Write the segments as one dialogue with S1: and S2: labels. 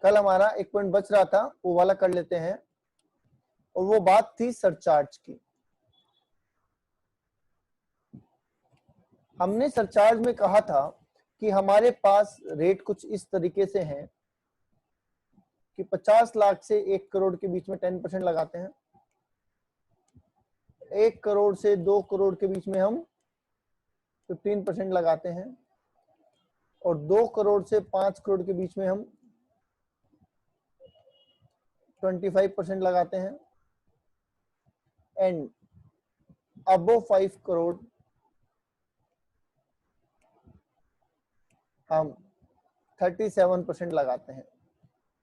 S1: कल हमारा एक पॉइंट बच रहा था, वो वाला कर लेते हैं, और वो बात थी सरचार्ज की। हमने सरचार्ज में कहा था कि हमारे पास रेट कुछ इस तरीके से हैं कि 50 लाख से 1 करोड़ के बीच में 10% लगाते हैं, 1 करोड़ से 2 करोड़ के बीच में हम 15% लगाते हैं, और 2 करोड़ से 5 करोड़ के बीच में हम 25% लगाते हैं, एंड अबव 5 करोड़ हम 37% लगाते हैं।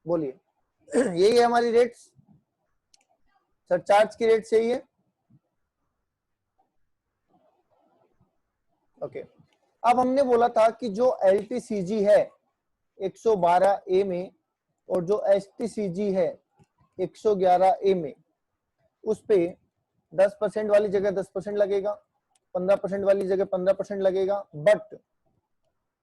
S1: बोलिए, यही है हमारी रेट्स, सरचार्ज की रेट यही है। ओके, अब हमने बोला था कि जो LTCG है 112A में, और जो STCG है 111A में, उस पे 10% वाली जगह 10% लगेगा, 15% वाली जगह 15% लगेगा, बट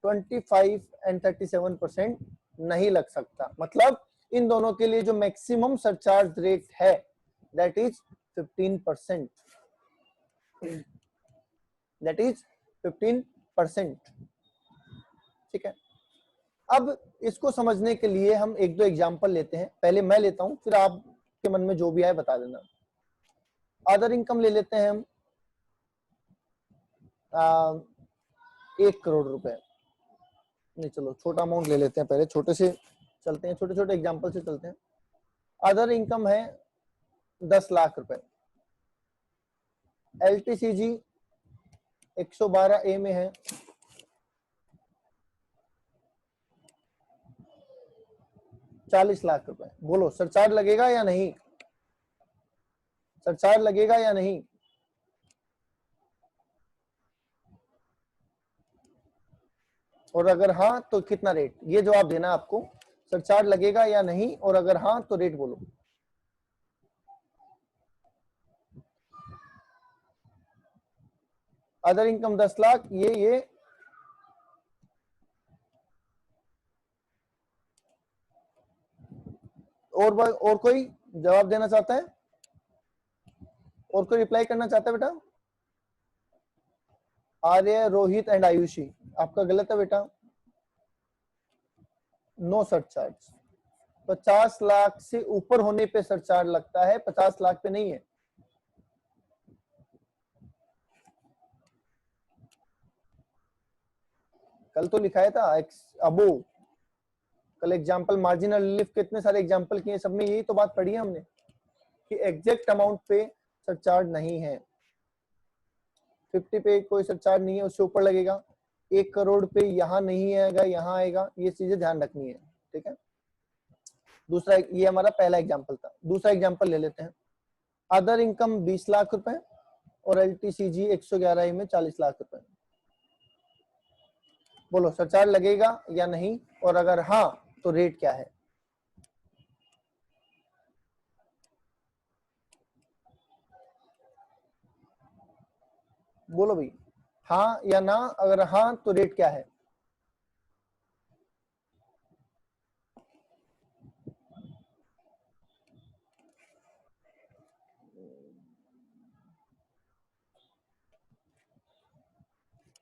S1: 25 एंड 37% नहीं लग सकता। मतलब इन दोनों के लिए जो मैक्सिमम सरचार्ज रेट है दैट इज 15%, दैट इज 15%। ठीक है, अब इसको समझने के लिए हम एक दो एग्जांपल लेते हैं। पहले मैं लेता हूं, फिर आपके मन में जो भी आए बता देना। अदर इनकम ले लेते हैं हम 1 करोड़ रुपए, नहीं चलो छोटा अमाउंट ले लेते हैं, पहले छोटे से चलते हैं, छोटे छोटे एग्जांपल से चलते हैं। अदर इनकम है 10 लाख रुपए, LTCG 112A में है 40 लाख रुपए। बोलो सरचार्ज लगेगा या नहीं, सरचार्ज लगेगा या नहीं? और अगर हाँ तो कितना रेट, ये जवाब देना आपको, सरचार्ज लगेगा या नहीं, और अगर हाँ तो रेट बोलो। अदर इनकम 10 लाख, ये और कोई जवाब देना चाहता है, और कोई रिप्लाई करना चाहता है? बेटा आर्य, रोहित एंड आयुषी, आपका गलत है बेटा, नो सरचार्ज। 50 लाख से ऊपर होने पे सरचार्ज लगता है, 50 लाख पे नहीं है। कल तो लिखाया था अबो, कल एग्जांपल मार्जिनल रिलीफ के इतने सारे एग्जांपल किए, सब में यही तो बात पढ़ी है हमने कि एग्जैक्ट अमाउंट पे सरचार्ज नहीं है। 50 पे कोई सरचार्ज नहीं है, उससे ऊपर लगेगा। 1 करोड़ पे यहाँ नहीं आएगा, यहाँ आएगा, ये चीजें ध्यान रखनी है। ठीक है, दूसरा, ये हमारा पहला एग्जांपल था। दूसरा एग्जांपल ले लेते हैं। अदर इनकम 20 लाख रुपए और LTCG 111 में 40 लाख रुपए। बोलो सरचार्ज लगेगा या नहीं, और अगर हाँ तो रेट क्या है? बोलो भाई, हाँ या ना, अगर हाँ तो रेट क्या है?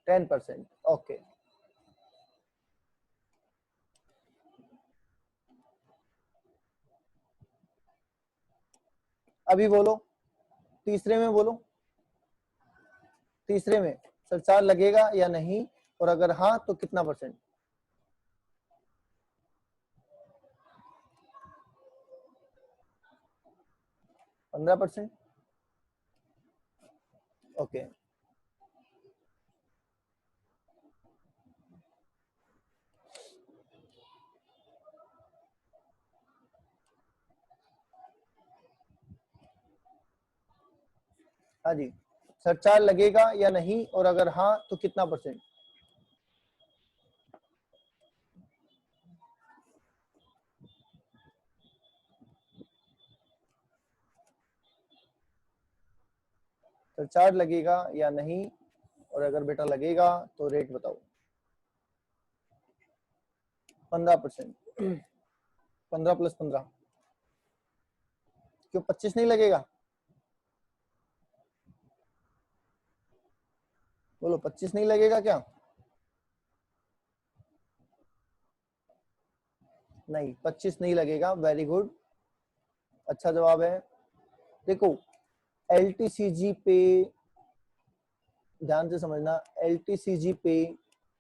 S1: %10। ओके, अभी बोलो, तीसरे में बोलो, तीसरे में सरचार्ज लगेगा या नहीं, और अगर हाँ तो कितना %? 15%। ओके, हाँ जी, सरचार्ज लगेगा या नहीं, और अगर हाँ तो कितना %? सरचार्ज लगेगा या नहीं, और अगर बेटा लगेगा तो रेट बताओ। 15%। 15 + 15 क्यों 25 नहीं लगेगा? बोलो 25 नहीं लगेगा क्या? नहीं 25 नहीं लगेगा। वेरी गुड, अच्छा जवाब है। देखो LTCG पे ध्यान से समझना, LTCG पे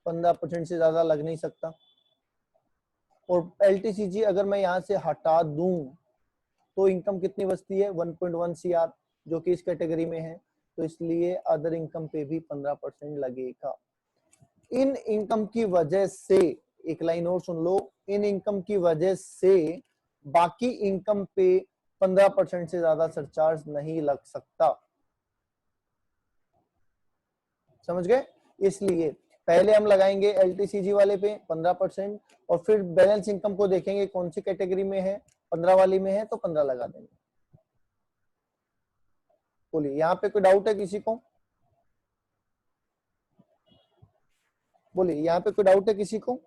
S1: 15% से ज्यादा लग नहीं सकता। और LTCG अगर मैं यहाँ से हटा दूं तो इनकम कितनी बचती है? 1.1 CR, जो कि इस कैटेगरी में है। तो इसलिए अदर इनकम पे भी 15% लगेगा। इन इनकम की वजह से, एक लाइन और सुन लो, इन इनकम की वजह से बाकी इनकम पे 15% से ज्यादा सरचार्ज नहीं लग सकता। समझ गए? इसलिए पहले हम लगाएंगे LTCG वाले पे 15% और फिर बैलेंस इनकम को देखेंगे कौन सी कैटेगरी में है, 15 वाली में है तो 15 लगा देंगे। बोलिए, यहाँ पे कोई डाउट है किसी को? बोलिए, यहाँ पे कोई डाउट है किसी को?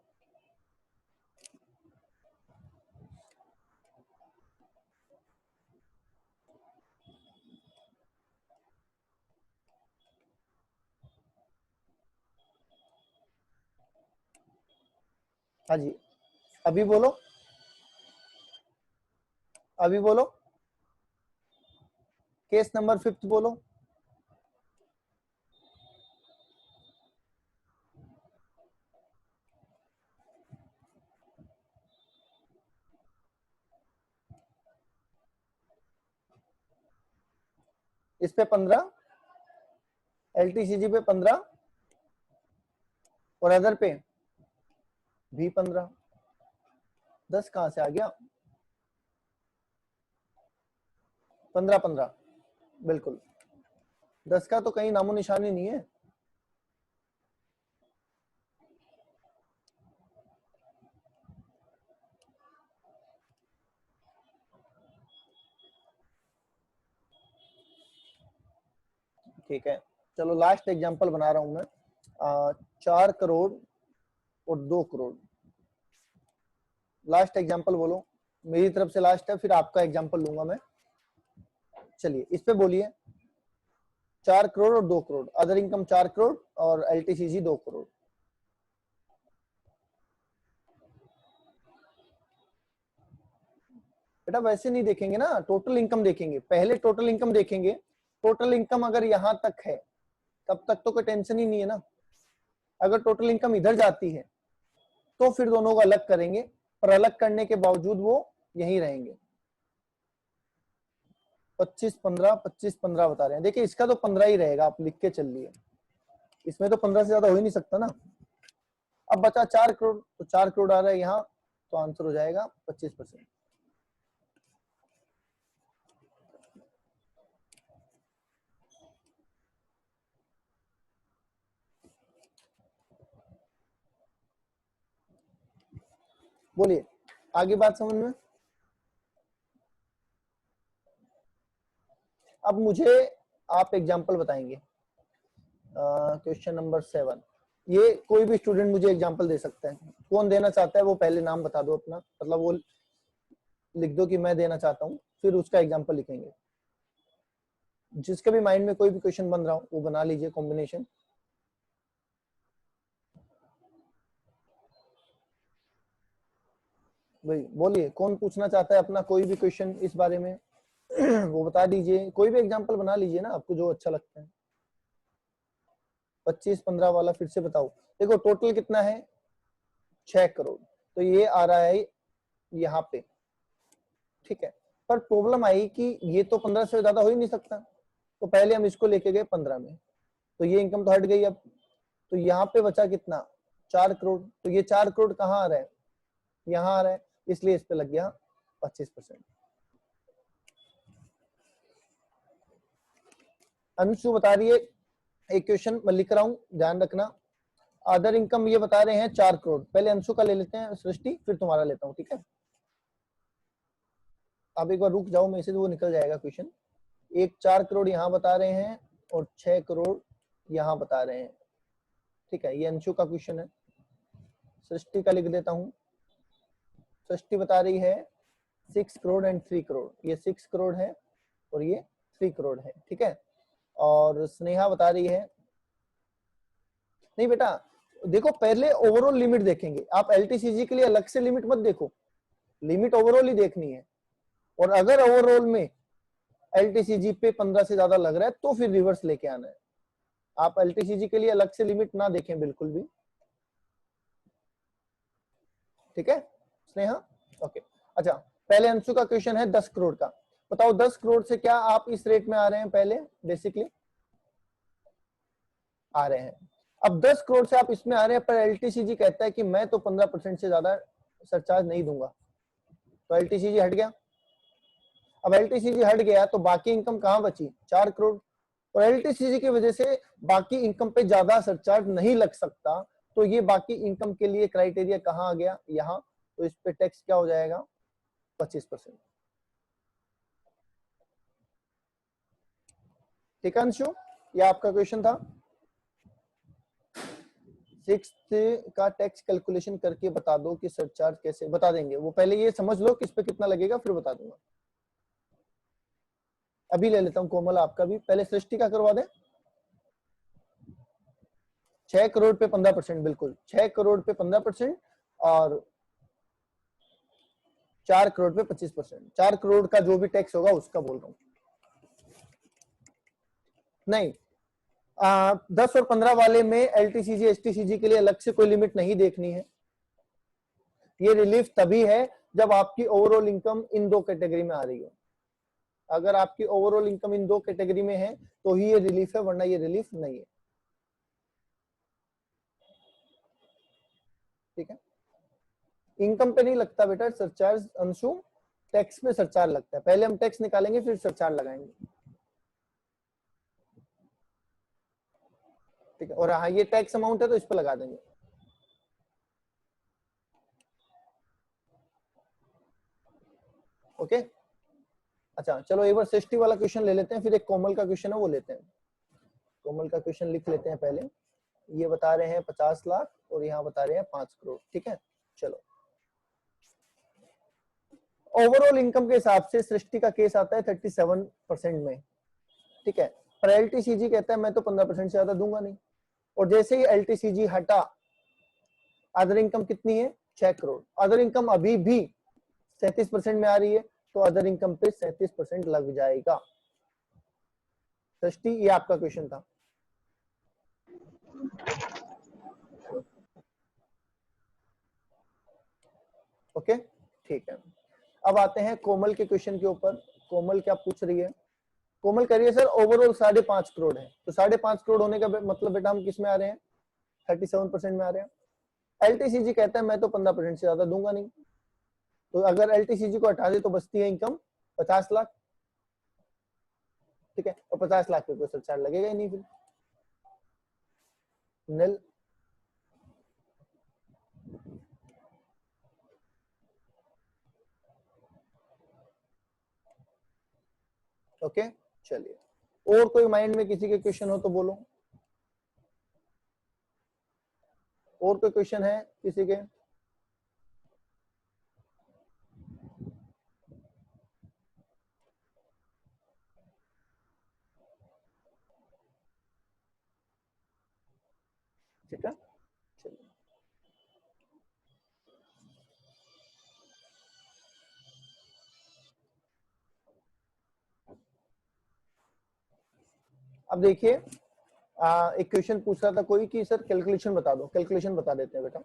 S1: हाँ जी, अभी बोलो, अभी बोलो, केस नंबर 5 बोलो। इस पे 15, LTCG पे 15 और अदर पे भी 15। 10 कहां से आ गया? 15 15, बिल्कुल। 10 का तो कहीं नामो निशानी नहीं है। ठीक है, चलो लास्ट एग्जांपल बना रहा हूं मैं। 4 करोड़ और 2 करोड़। लास्ट एग्जांपल बोलो, मेरी तरफ से लास्ट है, फिर आपका एग्जांपल लूंगा मैं। चलिए इस पे बोलिए। 4 करोड़ और 2 करोड़, अदर इनकम 4 करोड़ और LTCG 2 करोड़। बेटा वैसे नहीं देखेंगे ना, टोटल इनकम देखेंगे पहले, टोटल इनकम देखेंगे। टोटल इनकम अगर यहां तक है तब तक तो कोई टेंशन ही नहीं है ना। अगर टोटल इनकम इधर जाती है तो फिर दोनों को अलग करेंगे, पर अलग करने के बावजूद वो यहीं रहेंगे। 25 15 25 15 बता रहे हैं। देखिए इसका तो 15 ही रहेगा, आप लिख के चल लिए, इसमें तो 15 से ज्यादा हो ही नहीं सकता ना। अब बचा 4 करोड़, तो 4 करोड़ आ रहा है यहाँ, तो आंसर हो जाएगा 25%। बोलिए, आगे बात समझ में? अब मुझे आप एग्जाम्पल बताएंगे। क्वेश्चन नंबर 7, ये कोई भी स्टूडेंट मुझे एग्जाम्पल दे सकता है। कौन देना चाहता है वो पहले नाम बता दो अपना, मतलब वो लिख दो कि मैं देना चाहता हूँ, फिर उसका एग्जाम्पल लिखेंगे। जिसके भी माइंड में कोई भी क्वेश्चन बन रहा हो वो बना लीजिए कॉम्बिनेशन। भाई बोलिए, कौन पूछना चाहता है अपना कोई भी क्वेश्चन इस बारे में वो बता दीजिए। कोई भी एग्जाम्पल बना लीजिए ना, आपको जो अच्छा लगता है। 25 15 वाला फिर से बताओ। देखो टोटल कितना है? 6 करोड़, तो ये आ रहा है यहाँ पे। ठीक है, पर प्रॉब्लम आई कि ये तो 15 से ज्यादा हो ही नहीं सकता, तो पहले हम इसको लेके गए 15 में, तो ये इनकम तो हट गई। अब तो यहाँ पे बचा कितना? 4 करोड़। तो ये 4 करोड़ कहाँ आ रहा है? यहाँ आ रहा है, इसलिए इस पे लग गया 25%। अंशु बता रही है, एक क्वेश्चन मैं लिख रहा हूँ, ध्यान रखना। अदर इनकम ये बता रहे हैं 4 करोड़। पहले अंशु का ले लेते हैं सृष्टि, फिर तुम्हारा लेता हूँ, ठीक है? आप एक बार रुक जाओ, मैं से वो निकल जाएगा क्वेश्चन। एक 4 करोड़ यहाँ बता रहे हैं और 6 करोड़ यहाँ बता रहे हैं। ठीक है, ये अंशु का क्वेश्चन है। सृष्टि का लिख देता हूँ। सृष्टि बता रही है 6 करोड़ एंड 3 करोड़, ये 6 करोड़ है और ये 3 करोड़ है, ठीक है। और स्नेहा बता रही है नहीं बेटा, देखो पहले ओवरऑल लिमिट देखेंगे, आप एलटीसीजी के लिए अलग से लिमिट मत देखो, लिमिट ओवरऑल ही देखनी है। और अगर ओवरऑल में एलटीसीजी पे 15 से ज्यादा लग रहा है तो फिर रिवर्स लेके आना है। आप एलटीसीजी के लिए अलग से लिमिट ना देखें बिल्कुल भी, ठीक है स्नेहा, ओके। अच्छा, पहले अंशु का क्वेश्चन है 10 करोड़ का, बताओ 10 करोड़ से क्या आप इस रेट में आ रहे हैं, पहले बेसिकली आ रहे हैं। अब 10 करोड़ से आप इसमें आ रहे हैं, पर एलटीसीजी कहता है कि मैं तो 15% से ज्यादा सरचार्ज नहीं दूंगा, तो एलटीसीजी हट गया। अब एलटीसीजी हट गया तो बाकी इनकम कहां बची, 4 करोड़। और एलटीसीजी की वजह से बाकी इनकम पे ज्यादा सरचार्ज नहीं लग सकता, तो ये बाकी इनकम के लिए क्राइटेरिया कहां आ गया, यहाँ। तो इस पे टैक्स क्या हो जाएगा, 25%। ठीक है अंशु, ये आपका क्वेश्चन था। 6th का टैक्स कैलकुलेशन करके बता दो कि सरचार्ज कैसे, बता देंगे वो, पहले ये समझ लो कि इस पे कितना लगेगा फिर बता दूंगा। अभी ले लेता हूं कोमल आपका भी, पहले सृष्टि का करवा दें। 6 करोड़ पे 15%, बिल्कुल 6 करोड़ पे 15% और 4 करोड़ पे 25%। 4 करोड़ का जो भी टैक्स होगा उसका बोल रहा हूं, नहीं 10 और 15 वाले में एलटीसीजी एसटीसीजी के लिए अलग से कोई लिमिट नहीं देखनी है। ये रिलीफ तभी है जब आपकी ओवरऑल इनकम इन दो कैटेगरी में आ रही हो। अगर आपकी ओवरऑल इनकम इन दो कैटेगरी में है तो ही ये रिलीफ है, वरना ये रिलीफ नहीं है, ठीक है। इनकम पे नहीं लगता बेटा सरचार्ज अंशु, टैक्स पे सरचार्ज लगता है, पहले हम टैक्स निकालेंगे फिर सरचार्ज लगाएंगे, ठीक है। और हाँ ये टैक्स अमाउंट है तो इस पर लगा देंगे, ओके। अच्छा चलो एक बार सृष्टि वाला क्वेश्चन ले लेते हैं, फिर एक कोमल का क्वेश्चन है वो लेते हैं। कोमल का क्वेश्चन लिख लेते हैं पहले। ये बता रहे हैं 50 लाख और यहाँ बता रहे हैं 5 करोड़, ठीक है। चलो ओवरऑल इनकम के हिसाब से सृष्टि का केस आता है 37% में, ठीक है। पर एलटीसीजी कहता है मैं तो 15% से ज्यादा दूंगा नहीं। और जैसे ही एलटीसीजी हटा, अदर इनकम कितनी है, 6 करोड़। अदर इनकम अभी भी 37% में आ रही है, तो अदर इनकम पे 37% लग जाएगा। सृष्टि ये आपका क्वेश्चन था, ओके ठीक है। अब आते हैं कोमल के क्वेश्चन के ऊपर। कोमल क्या पूछ रही है, कोमल कह रही है सर ओवरऑल 5.5 करोड़ है, तो 5.5 करोड़ होने का मतलब बेटा हम किस में आ रहे हैं, 37% में आ रहे हैं। एलटीसीजी कहता है मैं तो 15% से ज्यादा दूंगा नहीं, तो अगर एलटीसीजी को हटा दे तो बचती है इनकम 50 लाख, ठीक है। और 50 लाख पे कोई सरचार्ज लगेगा ही नहीं, फिर निल। ओके चलिए, और कोई माइंड में किसी के क्वेश्चन हो तो बोलो, और कोई क्वेश्चन है किसी के। ठीक है चलिए, अब देखिए एक क्वेश्चन पूछ रहा था कोई कि सर कैलकुलेशन बता दो, कैलकुलेशन बता देते हैं बेटा।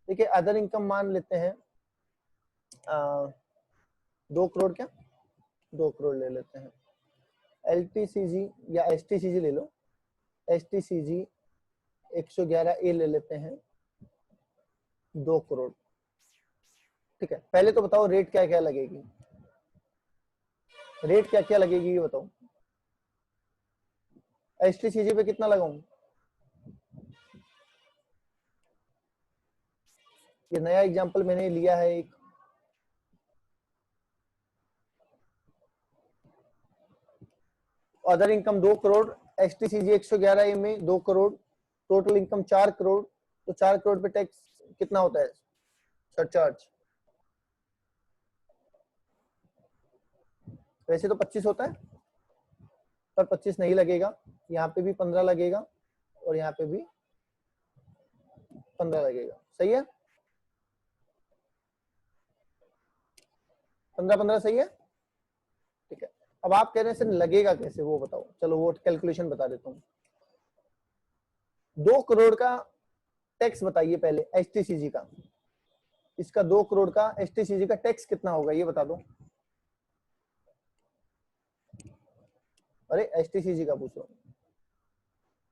S1: देखिए अदर इनकम मान लेते हैं 2 करोड़, क्या 2 करोड़ ले लेते हैं। एलटीसीजी या एसटीसीजी ले लो, एसटीसीजी 111 ए ले लेते हैं 2 करोड़, ठीक है। पहले तो बताओ रेट क्या क्या लगेगी, रेट क्या क्या लगेगी ये बताओ। एसटीसीजी पे कितना लगाऊं, ये नया एग्जांपल मैंने लिया है एक, अदर इनकम 2 करोड़, एसटीसीजी 111 ए में 2 करोड़, टोटल इनकम 4 करोड़, तो 4 करोड़ पे टैक्स कितना होता है सरचार्ज, वैसे तो 25 होता है, पर 25 नहीं लगेगा, यहाँ पे भी 15 लगेगा और यहाँ पे भी 15 लगेगा। सही है, 15-15 सही है, ठीक है। अब आप कह रहे हैं सर लगेगा कैसे, वो बताओ। चलो वो कैलकुलेशन बता देता हूँ। 2 करोड़ का टैक्स बताइए पहले एसटीसीजी का, इसका 2 करोड़ का एसटीसीजी का टैक्स कितना होगा ये बता दो। अरे एसटीसीजी का पूछ रहा हूँ।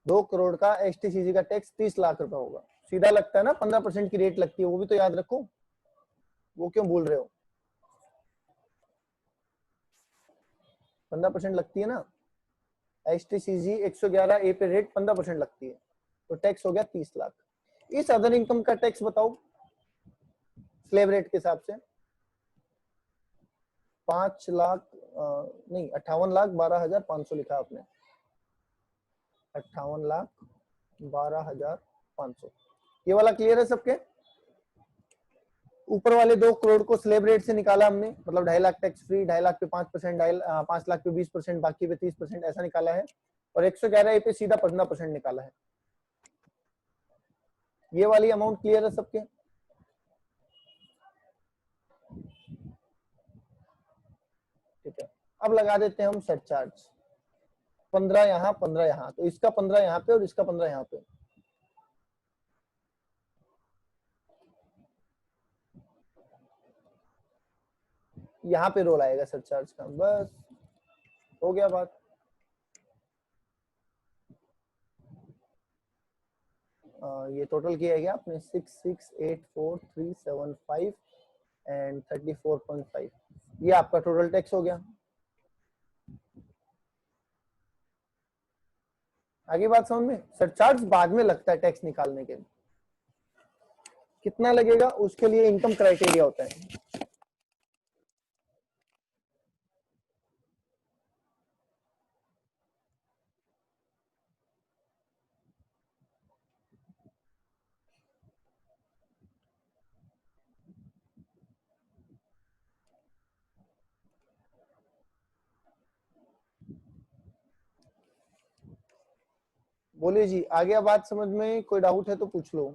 S1: 2 करोड़ का एसटीसीजी का टैक्स 30 लाख रुपए होगा। सीधा लगता है ना, 15% की रेट लगती है, वो भी तो याद रखो, वो क्यों भूल रहे हो। 15% लगती है ना, एसटीसीजी 111 ए पे रेट 15% लगती है, तो टैक्स हो गया 30 लाख। इस अदर इनकम का टैक्स बताओ स्लैब रेट के हिसाब से। 5 लाख नहीं 58,12,500 लिखा आपने, 58,12,500। ये वाला क्लियर है सबके। ऊपर वाले 2 करोड़ को स्लैब रेट से निकाला हमने, मतलब 2.5 लाख टैक्स फ्री, 2.5 लाख पे 5%, 5 लाख पे 20%, बाकी पे 30%, ऐसा निकाला है। और 111 ए पे सीधा 15% निकाला है। ये वाली अमाउंट क्लियर है सबके। ठीक है, अब लगा देते हैं हम सरचार्ज। 15 यहाँ, 15 यहाँ, तो इसका 15 यहाँ पे और इसका 15 यहाँ पे। यहाँ पे रोल आएगा सरचार्ज का, बस हो गया बात। ये टोटल किया गया आपने 6684,375 एंड 34.5, ये आपका टोटल टैक्स हो गया। आगे बात समझ में। सरचार्ज बाद में लगता है टैक्स निकालने के, कितना लगेगा उसके लिए इनकम क्राइटेरिया होता है। बोलिए जी, आगे बात समझ में, कोई डाउट है तो पूछ लो।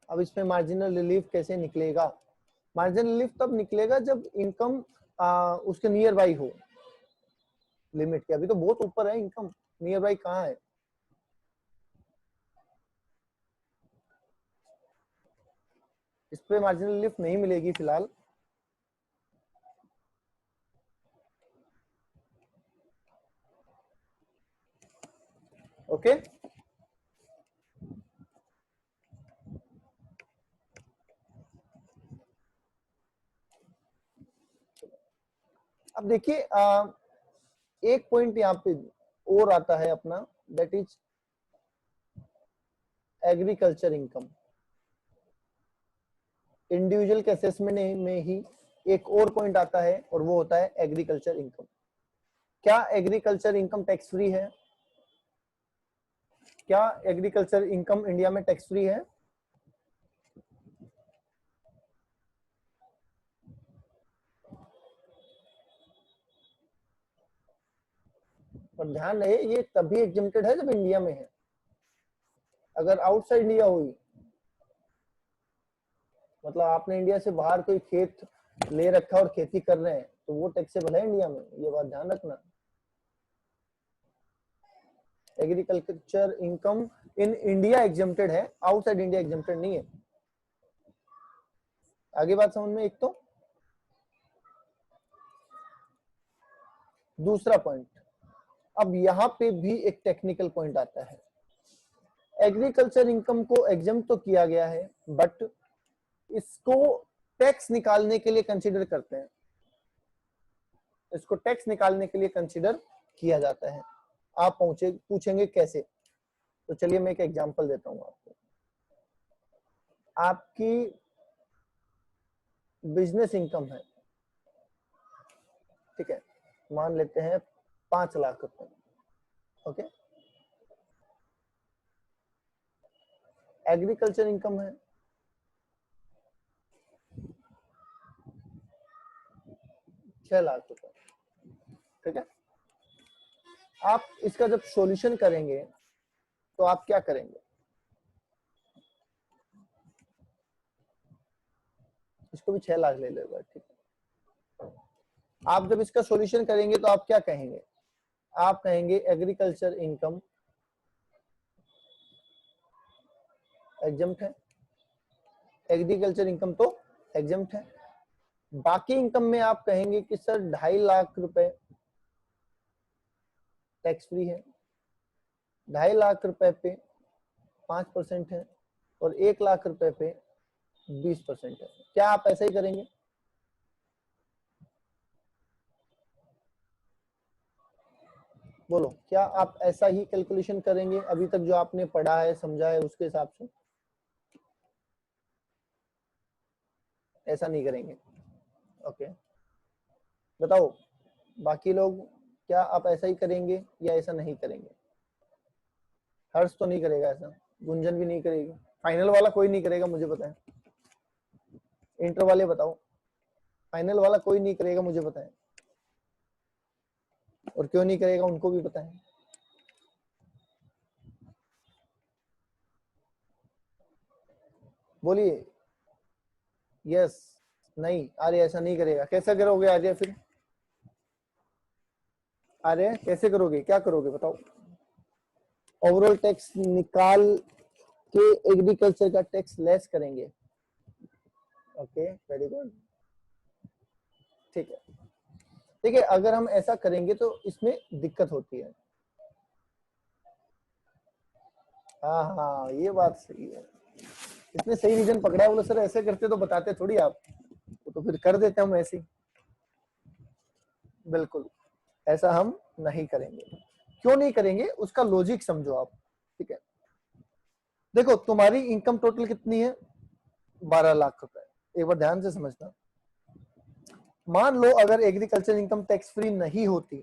S1: अब इसमें मार्जिनल रिलीफ कैसे निकलेगा। मार्जिनल रिलीफ तब निकलेगा जब इनकम उसके नियर बाई हो लिमिट के। अभी तो बहुत ऊपर है इनकम, नियर बाई कहाँ है। इस पे मार्जिनल रिलीफ नहीं मिलेगी फिलहाल। ओके, अब देखिए एक पॉइंट यहाँ पे और आता है अपना, that is agriculture income. Individual के असेसमेंट में ही एक और पॉइंट आता है और वो होता है एग्रीकल्चर इनकम। क्या एग्रीकल्चर इनकम टैक्स फ्री है? क्या एग्रीकल्चर इनकम इंडिया में टैक्स फ्री है? पर ध्यान रहे ये तभी एग्जेम्प्टेड है जब इंडिया में है। अगर आउटसाइड इंडिया हुई, मतलब आपने इंडिया से बाहर कोई खेत ले रखा और खेती कर रहे हैं, तो वो टैक्सेबल है इंडिया में, ये बात ध्यान रखना। Agriculture income in India exempted है, आउटसाइड इंडिया एग्जेम्प्टेड नहीं है। आगे बात समझ में। एक तो दूसरा पॉइंट, अब यहाँ पे भी एक टेक्निकल पॉइंट आता है। एग्रीकल्चर इनकम को एग्जेम्प्ट तो किया गया है, बट इसको टैक्स निकालने के लिए कंसीडर करते हैं, इसको टैक्स निकालने के लिए कंसीडर किया जाता है। आप पूछेंगे कैसे। तो चलिए मैं एक एग्जांपल देता हूँ आपको। आपकी बिजनेस इनकम है, ठीक है, मान लेते हैं 5 लाख रुपए, ओके। एग्रीकल्चर इनकम है 6 लाख रुपए, ठीक है। आप इसका जब सॉल्यूशन करेंगे तो आप क्या करेंगे? इसको भी 6 लाख ले लेगा, ठीक है। आप जब इसका सॉल्यूशन करेंगे तो आप क्या कहेंगे? आप कहेंगे एग्रीकल्चर इनकम एग्जम्प्ट है, एग्रीकल्चर इनकम तो एग्जम्प्ट है। बाकी इनकम में आप कहेंगे कि सर 2.5 लाख रुपए टैक्स फ्री है, 2.5 लाख रुपए पे 5% है और 1 लाख रुपए पे 20% है। क्या आप ऐसा ही करेंगे? बोलो, क्या आप ऐसा ही कैलकुलेशन करेंगे अभी तक जो आपने पढ़ा है समझा है उसके हिसाब से? ऐसा नहीं करेंगे, ओके। बताओ बाकी लोग, क्या आप ऐसा ही करेंगे या ऐसा नहीं करेंगे? हर्ष तो नहीं करेगा ऐसा, गुंजन भी नहीं करेगी, फाइनल वाला कोई नहीं करेगा, मुझे पता है। इंटर वाले बताओ, फाइनल वाला कोई नहीं करेगा, मुझे पता है। और क्यों नहीं करेगा उनको भी पता है। बोलिए यस, नहीं आर्य ऐसा नहीं करेगा। कैसा करोगे आर्य फिर? आर्य कैसे करोगे, क्या करोगे बताओ? ओवरऑल टैक्स निकाल के एग्रीकल्चर का टैक्स लेस करेंगे, ओके, वेरी गुड, ठीक है। ठीक है, अगर हम ऐसा करेंगे तो इसमें दिक्कत होती है। हाँ हाँ, ये बात सही है, इसने सही रीजन पकड़ा है। बोलो सर ऐसे करते तो बताते थोड़ी आप, तो फिर कर देते हम ऐसे ही। बिल्कुल, ऐसा हम नहीं करेंगे। क्यों नहीं करेंगे उसका लॉजिक समझो आप, ठीक है। देखो तुम्हारी इनकम टोटल कितनी है? 12 लाख रुपए। एक बार ध्यान से समझना। मान लो अगर एग्रीकल्चर इनकम टैक्स फ्री नहीं होती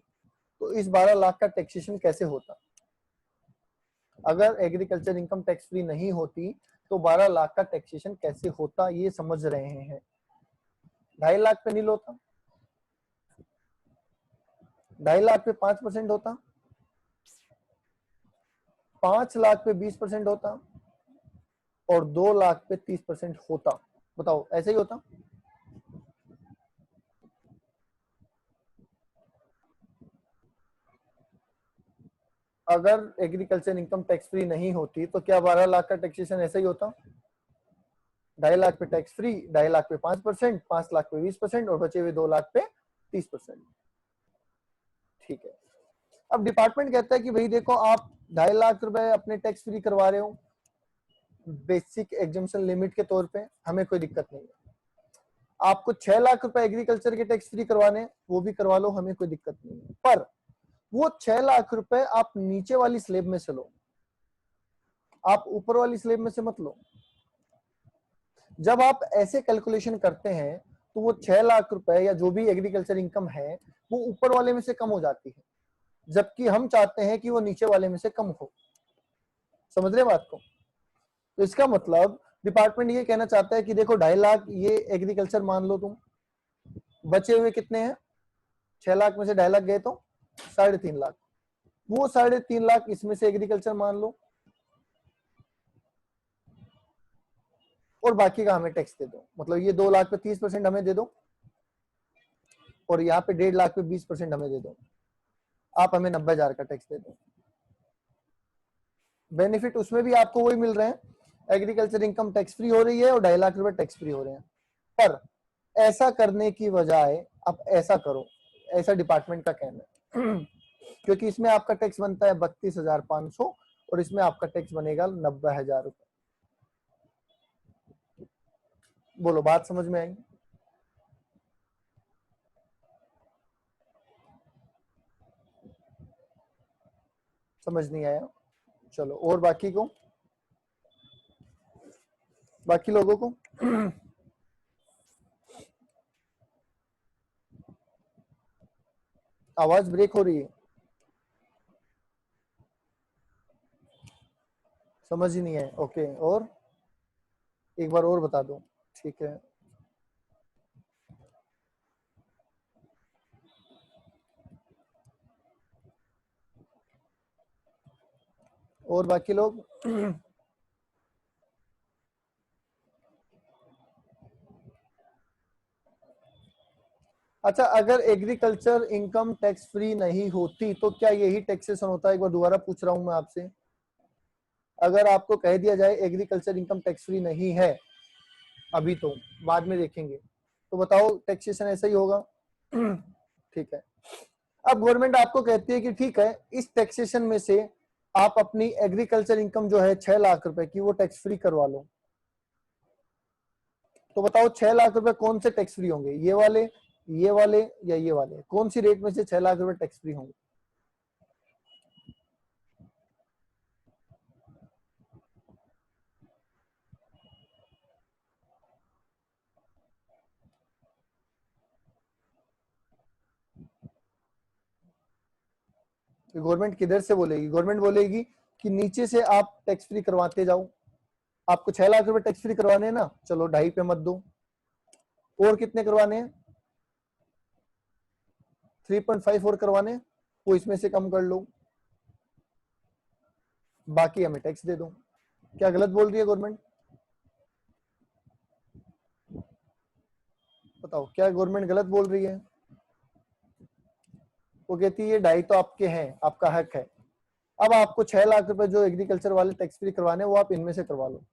S1: तो इस 12 लाख का टैक्सेशन कैसे होता? अगर एग्रीकल्चर इनकम टैक्स फ्री नहीं होती तो 12 लाख का टैक्सेशन कैसे होता, ये समझ रहे हैं? 2.5 लाख पे नहीं होता, 2.5 लाख पे 5% होता, 5 लाख पे 20% होता और 2 लाख पे 30% होता। बताओ ऐसे ही होता? अगर एग्रीकल्चर इनकम टैक्स फ्री नहीं होती तो क्या 12 लाख का टैक्सेशन ऐसा ही होता? 2.5 लाख पे टैक्स फ्री, 2.5 लाख पे 5%, 5 लाख पे 20% और बचे हुए 2 लाख पे 30%, ठीक है। अब डिपार्टमेंट कहता है कि भाई देखो आप 2.5 लाख रुपए अपने टैक्स फ्री करवा रहे हो बेसिक एग्जम्पशन लिमिट के तौर पे, हमें कोई दिक्कत नहीं है। आपको 6 लाख रुपए एग्रीकल्चर के टैक्स फ्री करवाने, वो भी करवा लो, हमें कोई दिक्कत नहीं है। पर वो 6 लाख रुपए आप नीचे वाली स्लेब में से लो, आप ऊपर वाली स्लेब में से मत लो। जब आप ऐसे कैलकुलेशन करते हैं तो वो 6 लाख रुपए या जो भी एग्रीकल्चर इनकम है वो ऊपर वाले में से कम हो जाती है, जबकि हम चाहते हैं कि वो नीचे वाले में से कम हो। समझ रहे बात को? तो इसका मतलब डिपार्टमेंट ये कहना चाहता है कि देखो 2.5 लाख ये एग्रीकल्चर मान लो तुम, बचे हुए कितने हैं? 6 लाख में से 2.5 लाख गए तो 3.5 लाख, वो 3.5 लाख इसमें से एग्रीकल्चर मान लो और बाकी का हमें टैक्स दे दो। मतलब ये 2 लाख पे 30% हमें दे दो और यहाँ पे 1.5 लाख पे 20% हमें दे दो। आप हमें 90,000 का टैक्स दे दो। बेनिफिट उसमें भी आपको वही मिल रहे हैं, एग्रीकल्चर इनकम टैक्स फ्री हो रही है और 2.5 लाख रुपए टैक्स फ्री हो रहे हैं। पर ऐसा करने की बजाय आप ऐसा करो, ऐसा डिपार्टमेंट का कहना है क्योंकि इसमें आपका टैक्स बनता है 32,500 और इसमें आपका टैक्स बनेगा 90,000 रुपए। बोलो बात समझ में आई? समझ नहीं आया? चलो, और बाकी लोगों को आवाज ब्रेक हो रही है, समझ ही नहीं है। ओके, और एक बार और बता दो। ठीक है, और बाकी लोग अच्छा, अगर एग्रीकल्चर इनकम टैक्स फ्री नहीं होती तो क्या यही टैक्सेशन होता है? एक बार दोबारा पूछ रहा हूं मैं आपसे। अगर आपको कह दिया जाए एग्रीकल्चर इनकम टैक्स फ्री नहीं है अभी, तो बाद में देखेंगे, तो बताओ टैक्सेशन ऐसा ही होगा? ठीक है। अब गवर्नमेंट आपको कहती है कि ठीक है, इस टैक्सेशन में से आप अपनी एग्रीकल्चर इनकम जो है 6 लाख रुपए की, वो टैक्स फ्री करवा लो। तो बताओ 6 लाख रुपए कौन से टैक्स फ्री होंगे? ये वाले या ये वाले? कौन सी रेट में से 6 लाख रुपए टैक्स फ्री होंगे? गवर्नमेंट किधर से बोलेगी? गवर्नमेंट बोलेगी कि नीचे से आप टैक्स फ्री करवाते जाओ। आपको 6 लाख रुपए टैक्स फ्री करवाने हैं ना, चलो 2.5 पे मत दो। और कितने करवाने हैं? 3.5 और करवाने हैं, वो इसमें से कम कर लो, बाकी हमें टैक्स दे दो। क्या गलत बोल रही है गवर्नमेंट? बताओ, क्या गवर्नमेंट गलत बोल रही है? वो कहती है ये 2.5 तो आपके हैं, आपका हक है। अब आपको 6 लाख रुपए जो एग्रीकल्चर वाले टैक्स फ्री करवाने, वो आप इनमें से करवा लो।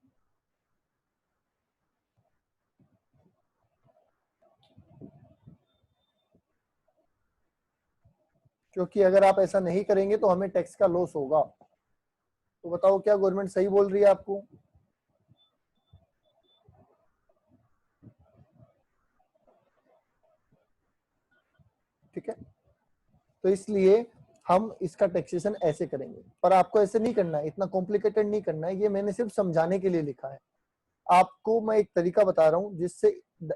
S1: क्योंकि अगर आप ऐसा नहीं करेंगे तो हमें टैक्स का लॉस होगा। तो बताओ, क्या गवर्नमेंट सही बोल रही है आपको? ठीक है, तो इसलिए हम इसका टैक्सेशन ऐसे करेंगे, पर आपको ऐसे नहीं करना है, इतना कॉम्प्लिकेटेड नहीं करना है। ये मैंने सिर्फ समझाने के लिए लिखा है। आपको मैं एक तरीका बता रहा हूं जिससे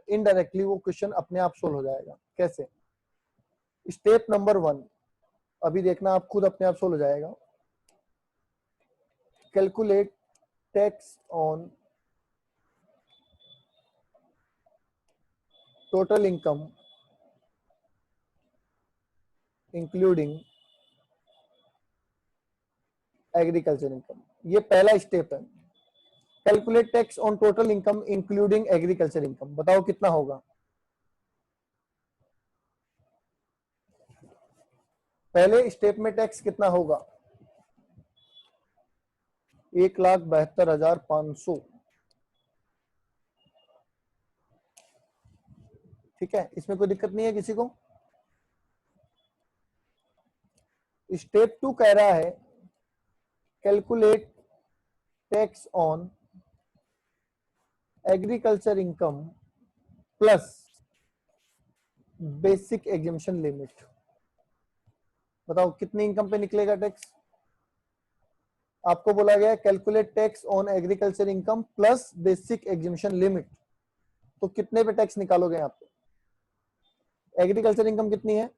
S1: इनडायरेक्टली वो क्वेश्चन अपने आप सोल्व हो जाएगा। कैसे? स्टेप नंबर 1, अभी देखना आप खुद अपने आप सोल्व हो जाएगा। Calculate tax on total income including agriculture income. ये पहला स्टेप है। Calculate tax on total income including agriculture income. बताओ कितना होगा? पहले स्टेप में टैक्स कितना होगा? 1,72,500। ठीक है, इसमें कोई दिक्कत नहीं है किसी को? स्टेप 2 कह रहा है calculate tax on agriculture income plus basic exemption limit. बताओ कितनी इनकम पे निकलेगा टैक्स? आपको बोला गया calculate tax on agriculture income plus basic exemption limit, तो कितने पे टैक्स निकालोगे आप? एग्रीकल्चर इनकम कितनी है?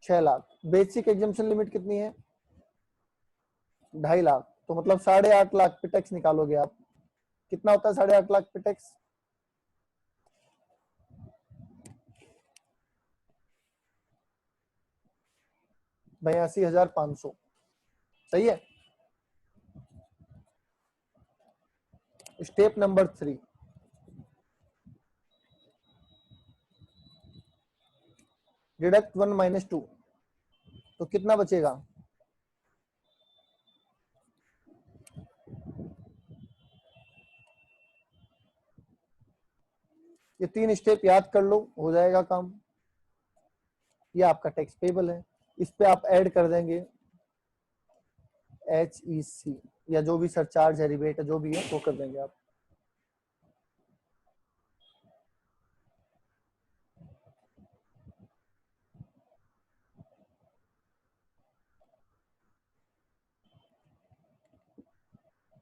S1: 6 लाख। बेसिक एग्जम्पशन लिमिट कितनी है? 2.5 लाख। तो मतलब 8.5 लाख पे टैक्स निकालोगे आप। कितना होता है 8.5 लाख पे टैक्स? 82,500। सही है। स्टेप नंबर 3, डिडक्ट 1 - 2, तो कितना बचेगा? ये 3 स्टेप याद कर लो, हो जाएगा काम। ये आपका टैक्स पेबल है, इस पे आप ऐड कर देंगे HEC या जो भी सरचार्ज है, रिबेट है, जो भी है वो कर देंगे आप।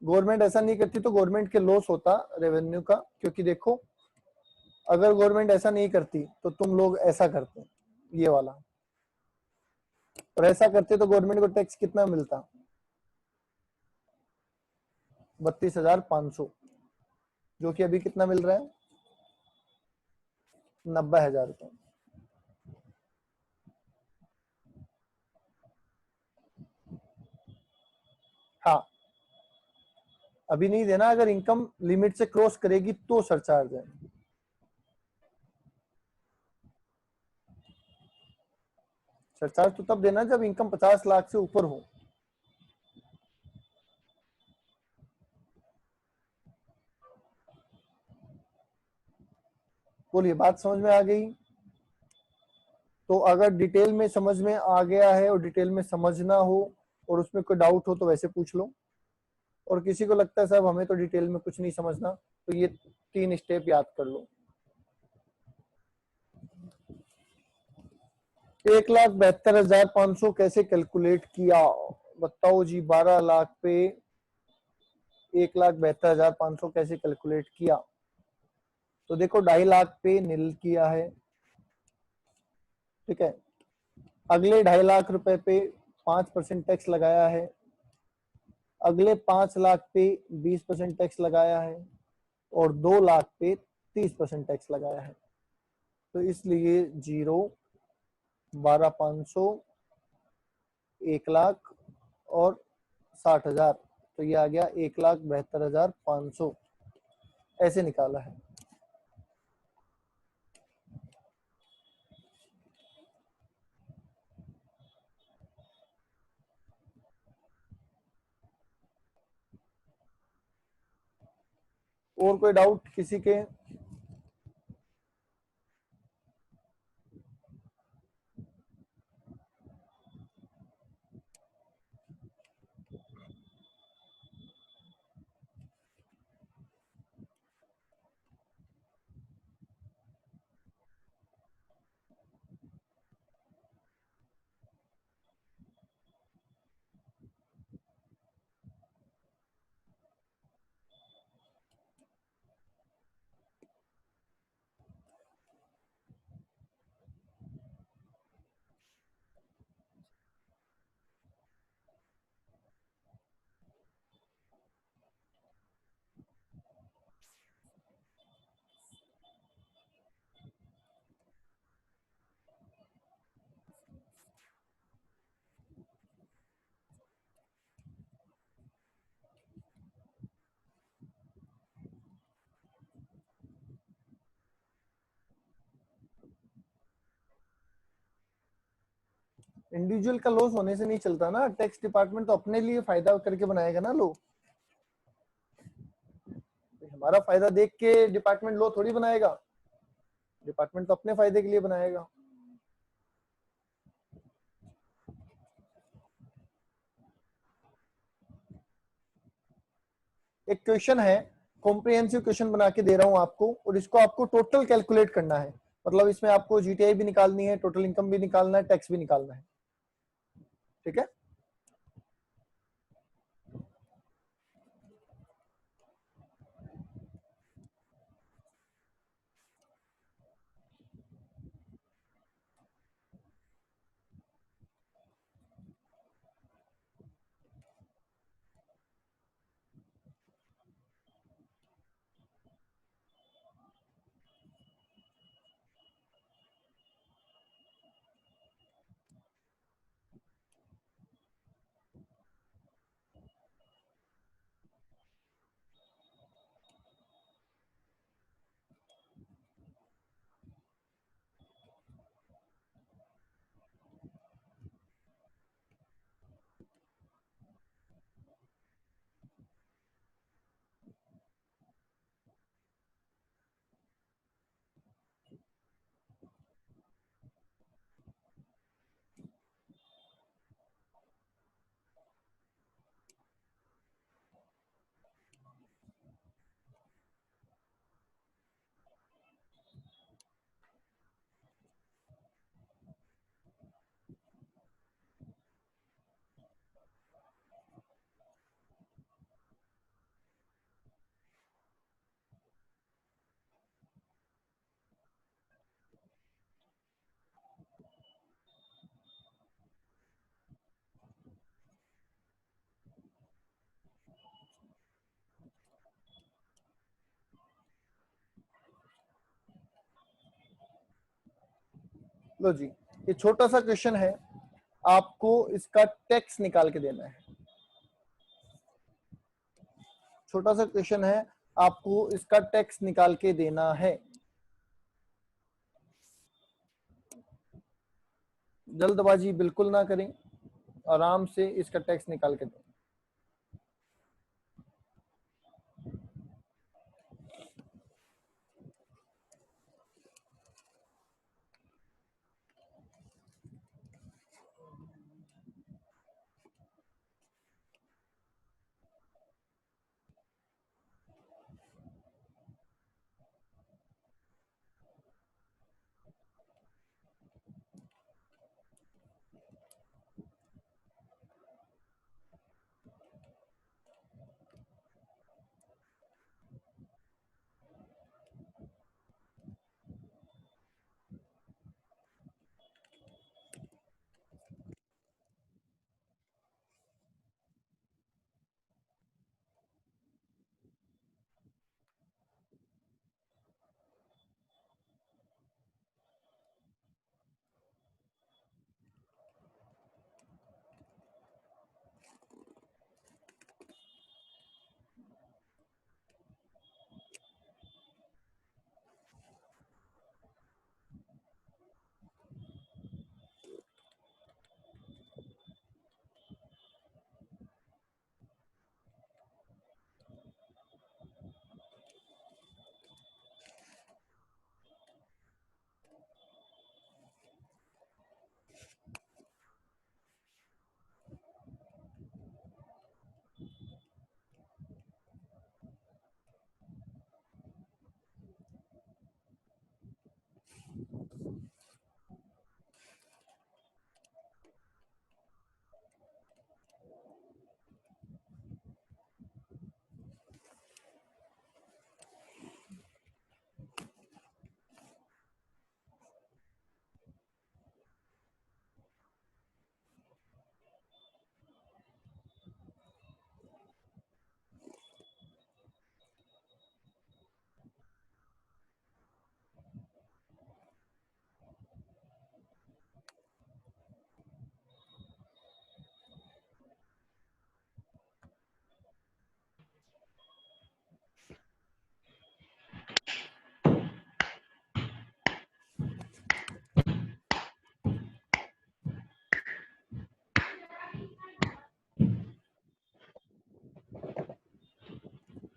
S1: गवर्नमेंट ऐसा नहीं करती तो गवर्नमेंट के लॉस होता रेवेन्यू का, क्योंकि देखो अगर गवर्नमेंट ऐसा नहीं करती तो तुम लोग ऐसा करते, ये वाला, और ऐसा करते तो गवर्नमेंट को टैक्स कितना मिलता, 32,500, जो कि अभी कितना मिल रहा है, 90,000 रुपये। हाँ, अभी नहीं देना, अगर इनकम लिमिट से क्रॉस करेगी तो सरचार्ज है। सरचार्ज तो तब देना जब इनकम 50 लाख से ऊपर हो। बोलिए, बात समझ में आ गई? तो अगर डिटेल में समझ में आ गया है और डिटेल में समझना हो और उसमें कोई डाउट हो तो वैसे पूछ लो, और किसी को लगता है साहब हमें तो डिटेल में कुछ नहीं समझना, तो ये 3 स्टेप याद कर लो। 1,72,500 कैसे कैलकुलेट किया, बताओ जी। 12 लाख पे 1,72,500 कैसे कैलकुलेट किया? तो देखो 2.5 लाख पे नील किया है, ठीक है। अगले 2.5 लाख रुपए पे 5% टैक्स लगाया है, अगले 5 लाख पे 20% टैक्स लगाया है, और 2 लाख पे 30% टैक्स लगाया है। तो इसलिए 0, 12,500, 1 लाख और 60,000, तो ये आ गया 1,72,500, ऐसे निकाला है। और कोई डाउट किसी के? इंडिविजुअल का लॉस होने से नहीं चलता ना, टैक्स डिपार्टमेंट तो अपने लिए फायदा करके बनाएगा ना लो। हमारा फायदा देख के डिपार्टमेंट लो थोड़ी बनाएगा, डिपार्टमेंट तो अपने फायदे के लिए बनाएगा। एक क्वेश्चन है, कॉम्प्रिहेंसिव क्वेश्चन बना के दे रहा हूं आपको, और इसको आपको टोटल कैलकुलेट करना है, मतलब इसमें आपको जीटीआई भी निकालनी है, टोटल इनकम भी निकालना है, टैक्स भी निकालना है, ठीक है। लो जी, ये छोटा सा क्वेश्चन है, आपको इसका टैक्स निकाल के देना है। छोटा सा क्वेश्चन है, आपको इसका टैक्स निकाल के देना है। जल्दबाजी बिल्कुल ना करें, आराम से इसका टैक्स निकाल के दें।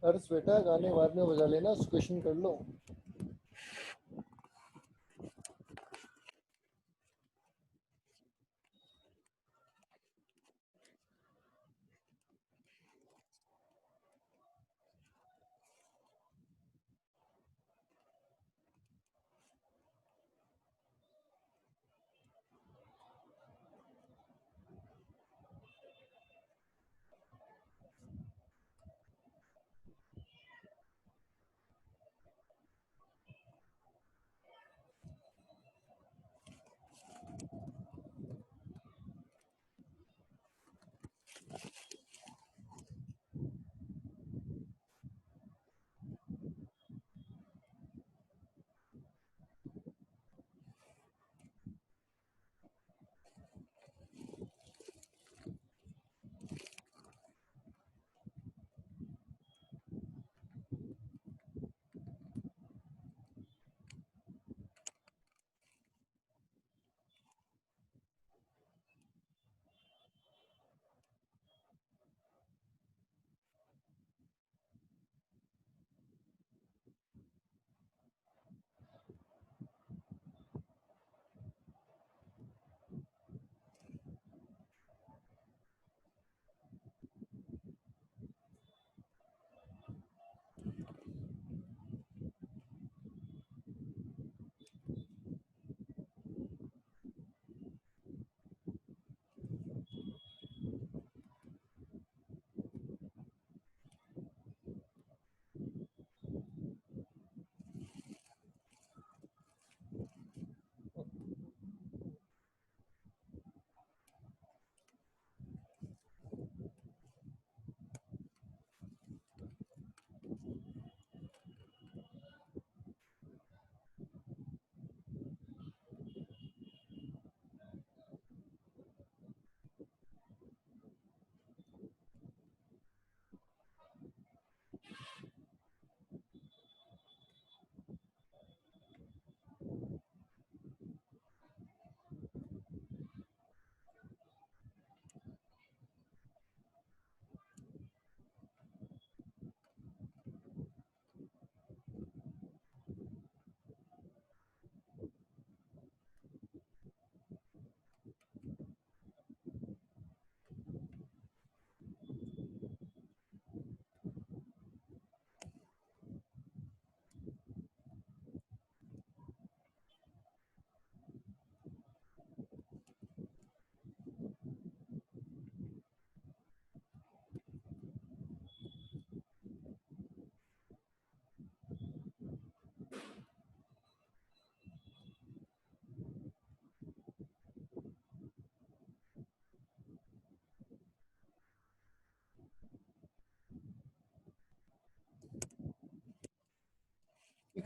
S1: हर्ष बेटा, गाने बाद में बजा लेना, क्वेश्चन कर लो।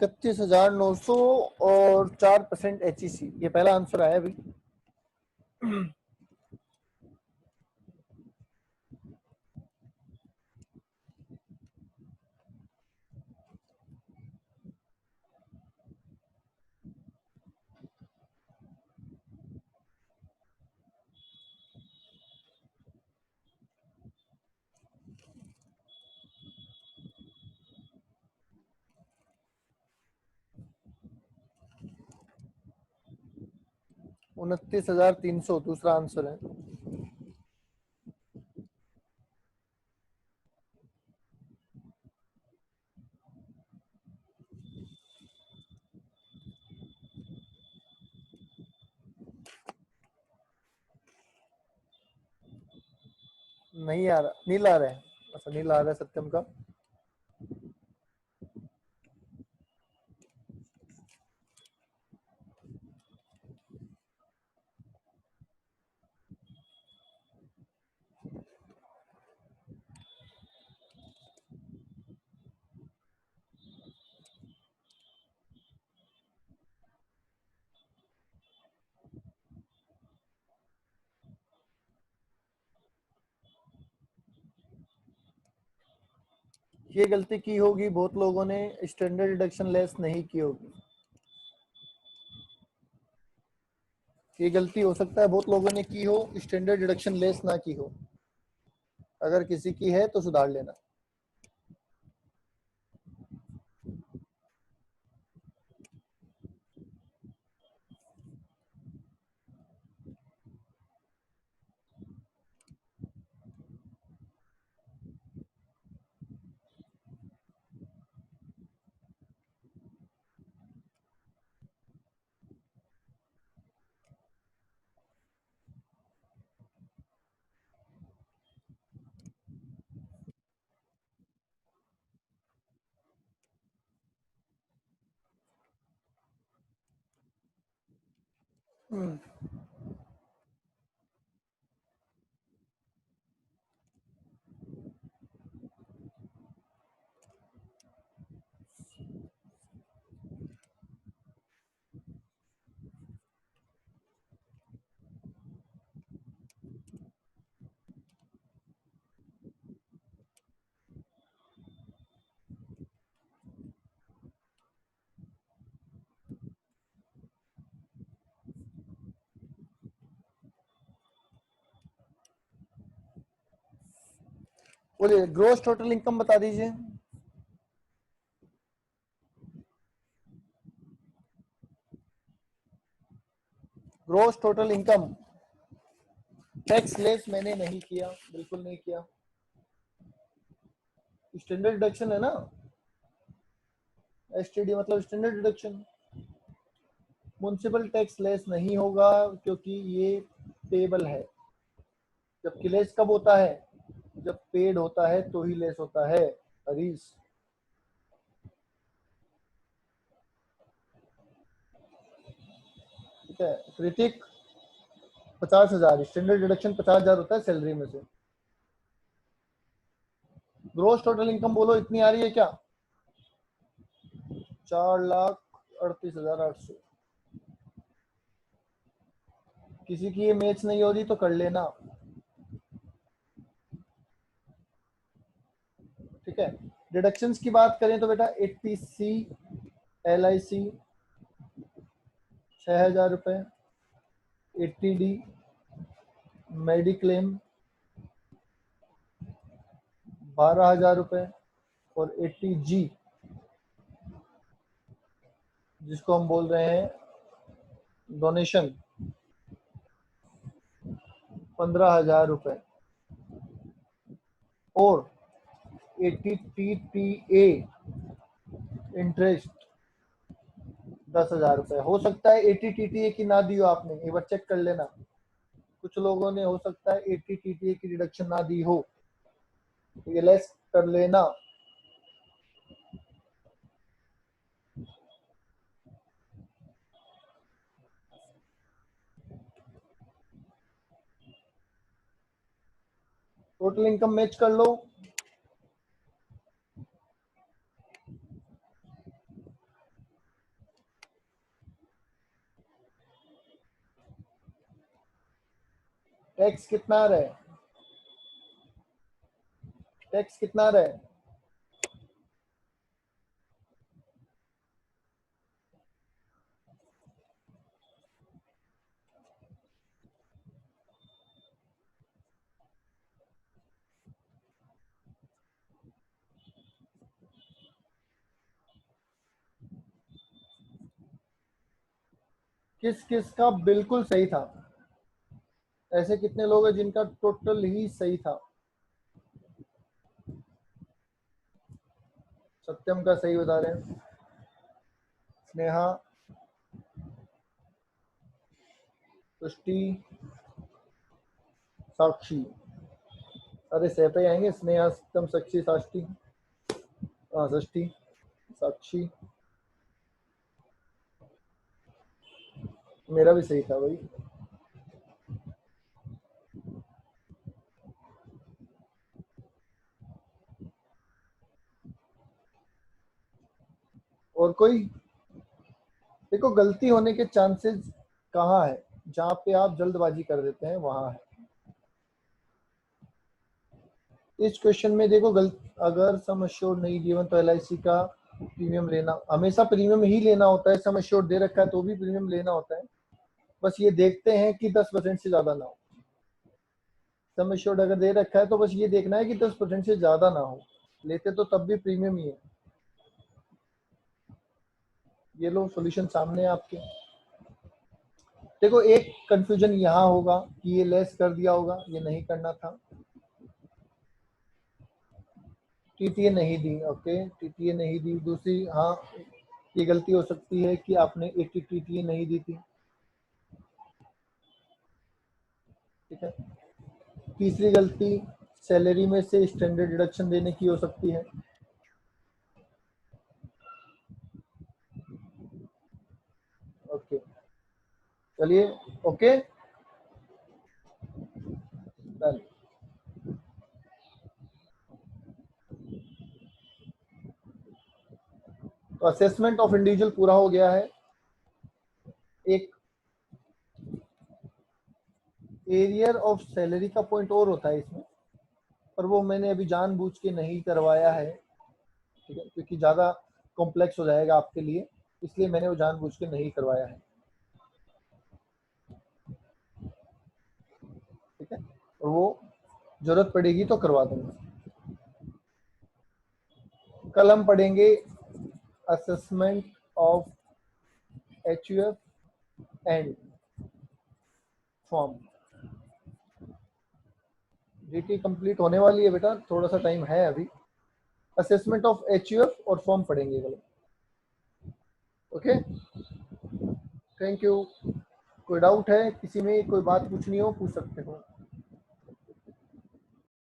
S1: 31,900 और 4% HEC, ये पहला आंसर आया अभी। $29,300 दूसरा आंसर है। नहीं आ रहा, नील आ रहा है। अच्छा, नील आ रहा है सत्यम का। ये गलती की होगी बहुत लोगों ने, स्टैंडर्ड डिडक्शन लेस नहीं की होगी। ये गलती हो सकता है बहुत लोगों ने की हो, स्टैंडर्ड डिडक्शन लेस ना की हो। अगर किसी की है तो सुधार लेना। बोलिए, ग्रोस टोटल इनकम बता दीजिए। Gross total income tax less मैंने नहीं किया, बिल्कुल नहीं किया। स्टैंडर्ड डिडक्शन है ना, एसटीडी मतलब standard deduction. Municipal tax less नहीं होगा क्योंकि ये पेबल है। जबकि लेस कब होता है, जब पेड होता है तो ही लेस होता है। हरीश, ठीक है। कृतिक, 50,000 स्टैंडर्ड डिडक्शन, 50,000 होता है सैलरी में से। ग्रोस टोटल इनकम बोलो, इतनी आ रही है क्या? 4,38,800। किसी की ये मैच नहीं हो रही तो कर लेना, ठीक है। डिडक्शंस की बात करें तो बेटा 80C LIC 6,000 रुपए, 80D मेडिक्लेम 12,000 रुपए, और 80G जिसको हम बोल रहे हैं डोनेशन 15,000 रुपए, और 80TTA इंटरेस्ट 10,000 रुपए। हो सकता है 80TTA की ना दी हो आपने, एक बार चेक कर लेना। कुछ लोगों ने हो सकता है 80TTA की डिडक्शन ना दी हो, तो ये लेस कर लेना। टोटल इनकम मैच कर लो। टैक्स कितना आ रहा है, टैक्स कितना आ रहा है? किस किस का बिल्कुल सही था? ऐसे कितने लोग हैं जिनका टोटल ही सही था? सत्यम का सही बता रहे हैं, स्नेहा, सृष्टि, साक्षी। अरे सह पे आएंगे, स्नेहा, सत्यम, साक्षी, साक्षी, हाँ सृष्टि, साक्षी। मेरा भी सही था भाई। और कोई? देखो गलती होने के चांसेस कहाँ है, जहाँ पे आप जल्दबाजी कर देते हैं वहां है। इस क्वेश्चन में देखो अगर सम एश्योर्ड नहीं गिवन तो LIC का प्रीमियम लेना, हमेशा प्रीमियम ही लेना होता है। सम एश्योर्ड दे रखा है तो भी प्रीमियम लेना होता है। बस ये देखते हैं कि 10% से ज्यादा ना हो। सम एश्योर्ड अगर दे रखा है तो बस ये देखना है कि 10% से ज्यादा ना हो, लेते तो तब भी प्रीमियम ही है। ये लो सॉल्यूशन सामने है आपके। देखो एक कंफ्यूजन यहाँ होगा कि ये लेस कर दिया होगा, ये नहीं करना था। TTA नहीं दी, ओके TTA नहीं दी। दूसरी, हाँ ये गलती हो सकती है कि आपने 80 TTA नहीं दी थी, ठीक है। तीसरी गलती, सैलरी में से स्टैंडर्ड डिडक्शन देने की हो सकती है। ओके चलिए, ओके डन। तो असेसमेंट ऑफ इंडिविजुअल पूरा हो गया है। एक एरियर ऑफ सैलरी का पॉइंट और होता है इसमें, पर वो मैंने अभी जानबूझ के नहीं करवाया है, ठीक है, क्योंकि ज़्यादा कॉम्प्लेक्स हो जाएगा आपके लिए, इसलिए मैंने वो जानबूझ के नहीं करवाया है, ठीक है। और वो जरूरत पड़ेगी तो करवा दूंगा। कल हम पढ़ेंगे assessment of HUF and form. GT complete होने वाली है बेटा, थोड़ा सा टाइम है अभी। असेसमेंट ऑफ HUF और फॉर्म पढ़ेंगे कल, ओके। Thank you. कोई डाउट है किसी में, कोई बात पूछनी हो पूछ सकते हो।